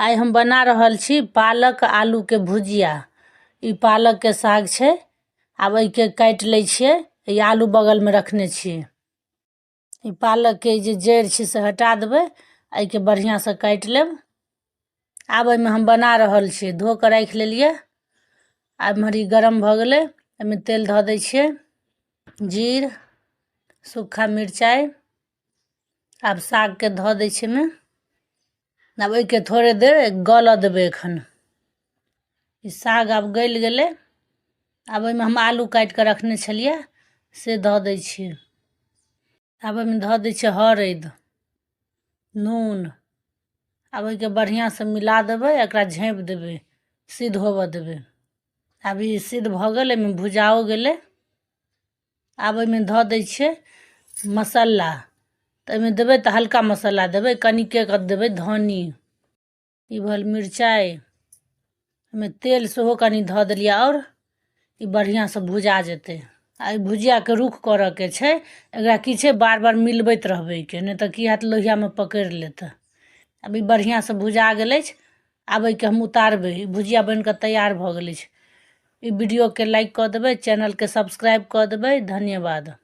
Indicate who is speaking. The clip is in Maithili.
Speaker 1: आई हम बना रहल छी पालक आलू के भुजिया। ई पालक के साग छे। अब एके काट ले छिए। ई आलू बगल में रखने छिए। ई पालक के जे जड़ छे से हटा देबे। एके बढ़िया से काट लेब। अब एमे हम बना रहल छी। धो के रख लेलिए। अब मरी गरम भ गेले। एमे तेल ध दे छिए। जीर, सूखा मिर्चाई। अब साग के ध दे छिए में। अब एके थोड़े देर गल देबे एखन। ई साग अब गल गेले। अब एमे हम आलू काट के रखने छलिए से ध दे छिए। अब एमे ध दे छिए हरद, नून। अब एके बढ़िया से मिला देबे। एकरा झाँप देबे, सिद्ध होबे देबे। अब ई सिद्ध भ गेल। एमे भुजाओ गेले। अब एमे ध दे छिए मसाला। तो एमे देबे तो हल्का मसाला देबे। कनिके कर देबे धनी। ई भल मिर्चाई। एमे तेल सेहो कनी ध देलिए। और ई बढ़िया से भुजा जेते। आ भुजिया के रुख करे के छे। एकरा की छे बार बार मिलबैत रहबे के। नहीं तो की हाथ लोहिया में पकड़ लेते। अब ई बढ़िया से भुजा गेले। अब एके हम उतारबे। ई भुजिया बन के तैयार भ गेले। ई वीडियो के लाइक कर देबे। चैनल के सब्सक्राइब कर देबे। धन्यवाद।